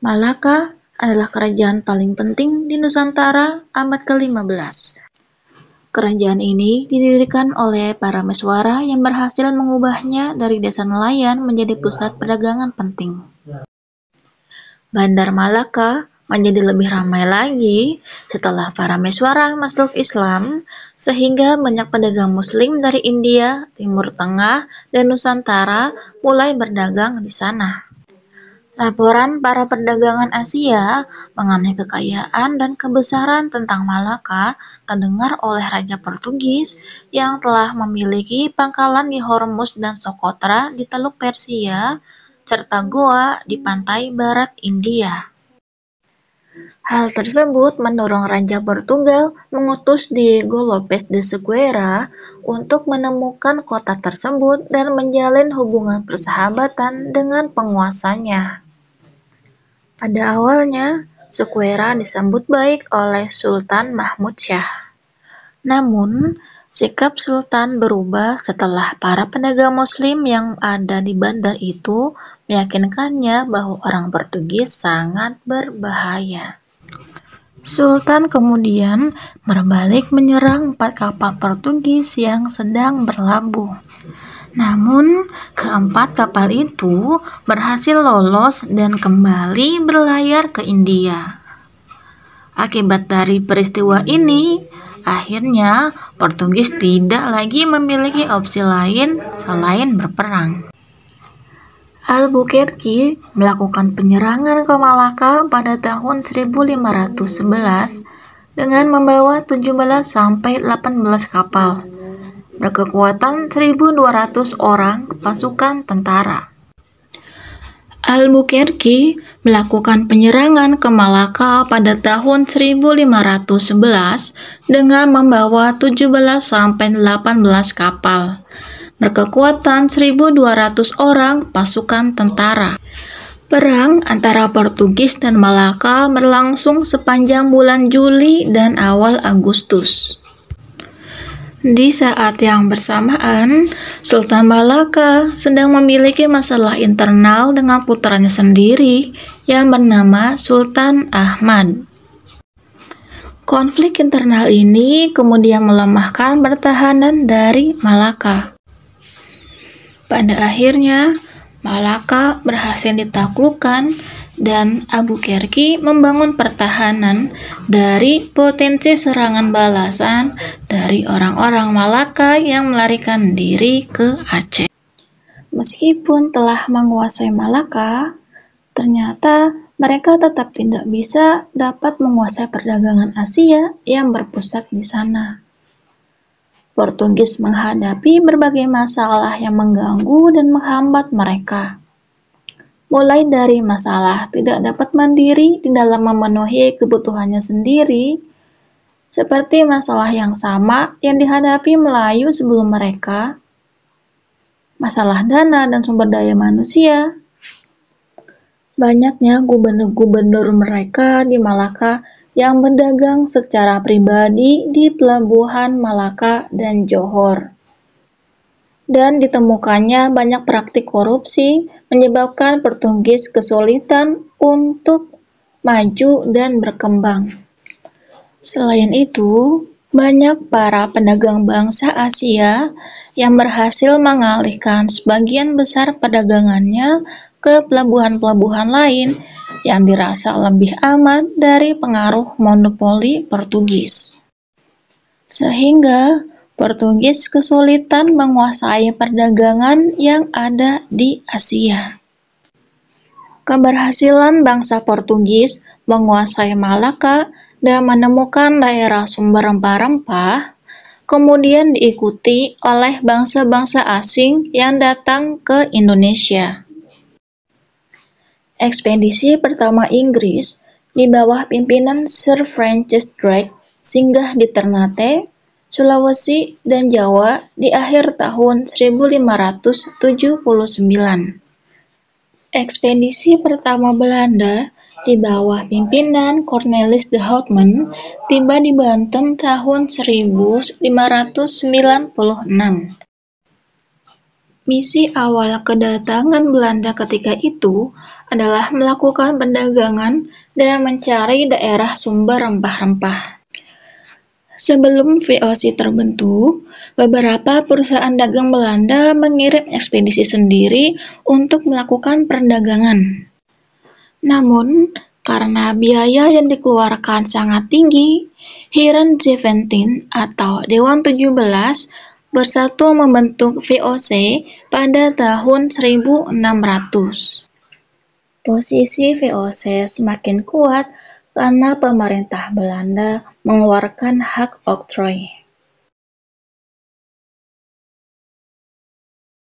Malaka adalah kerajaan paling penting di Nusantara abad ke-15. Kerajaan ini didirikan oleh para Meswara yang berhasil mengubahnya dari desa nelayan menjadi pusat perdagangan penting. Bandar Malaka menjadi lebih ramai lagi setelah para Meswara masuk Islam, sehingga banyak pedagang Muslim dari India, Timur Tengah, dan Nusantara mulai berdagang di sana. Laporan para perdagangan Asia mengenai kekayaan dan kebesaran tentang Malaka terdengar oleh Raja Portugis yang telah memiliki pangkalan di Hormuz dan Socotra di Teluk Persia, serta Goa di pantai barat India. Hal tersebut mendorong Raja Portugal mengutus Diego Lopes de Sequeira untuk menemukan kota tersebut dan menjalin hubungan persahabatan dengan penguasanya. Pada awalnya, Sequeira disambut baik oleh Sultan Mahmud Shah. Namun, sikap Sultan berubah setelah para pedagang Muslim yang ada di bandar itu meyakinkannya bahwa orang Portugis sangat berbahaya. Sultan kemudian berbalik menyerang 4 kapal Portugis yang sedang berlabuh. Namun, keempat kapal itu berhasil lolos dan kembali berlayar ke India. Akibat dari peristiwa ini, akhirnya Portugis tidak lagi memiliki opsi lain selain berperang. Albuquerque melakukan penyerangan ke Malaka pada tahun 1511 dengan membawa 17-18 kapal, berkekuatan 1.200 orang pasukan tentara. Albuquerque melakukan penyerangan ke Malaka pada tahun 1511 dengan membawa 17-18 kapal, berkekuatan 1.200 orang pasukan tentara. Perang antara Portugis dan Malaka berlangsung sepanjang bulan Juli dan awal Agustus. Di saat yang bersamaan, Sultan Malaka sedang memiliki masalah internal dengan putranya sendiri yang bernama Sultan Ahmad. Konflik internal ini kemudian melemahkan pertahanan dari Malaka. Pada akhirnya, Malaka berhasil ditaklukkan dan Albuquerque membangun pertahanan dari potensi serangan balasan dari orang-orang Malaka yang melarikan diri ke Aceh. Meskipun telah menguasai Malaka, ternyata mereka tetap tidak bisa dapat menguasai perdagangan Asia yang berpusat di sana. Portugis menghadapi berbagai masalah yang mengganggu dan menghambat mereka. Mulai dari masalah tidak dapat mandiri di dalam memenuhi kebutuhannya sendiri, seperti masalah yang sama yang dihadapi Melayu sebelum mereka, masalah dana dan sumber daya manusia. Banyaknya gubernur-gubernur mereka di Malaka yang berdagang secara pribadi di pelabuhan Malaka dan Johor. Dan ditemukannya banyak praktik korupsi menyebabkan Portugis kesulitan untuk maju dan berkembang. Selain itu, banyak para pedagang bangsa Asia yang berhasil mengalihkan sebagian besar perdagangannya ke pelabuhan-pelabuhan lain yang dirasa lebih aman dari pengaruh monopoli Portugis. Sehingga Portugis kesulitan menguasai perdagangan yang ada di Asia. Keberhasilan bangsa Portugis menguasai Malaka dan menemukan daerah sumber rempah-rempah kemudian diikuti oleh bangsa-bangsa asing yang datang ke Indonesia. Ekspedisi pertama Inggris di bawah pimpinan Sir Francis Drake singgah di Ternate, Sulawesi, dan Jawa di akhir tahun 1579. Ekspedisi pertama Belanda di bawah pimpinan Cornelis de Houtman tiba di Banten tahun 1596. Misi awal kedatangan Belanda ketika itu adalah melakukan perdagangan dan mencari daerah sumber rempah-rempah. Sebelum VOC terbentuk, beberapa perusahaan dagang Belanda mengirim ekspedisi sendiri untuk melakukan perdagangan. Namun, karena biaya yang dikeluarkan sangat tinggi, Heren 17 atau Dewan 17 bersatu membentuk VOC pada tahun 1600. Posisi VOC semakin kuat karena pemerintah Belanda mengeluarkan hak oktroy.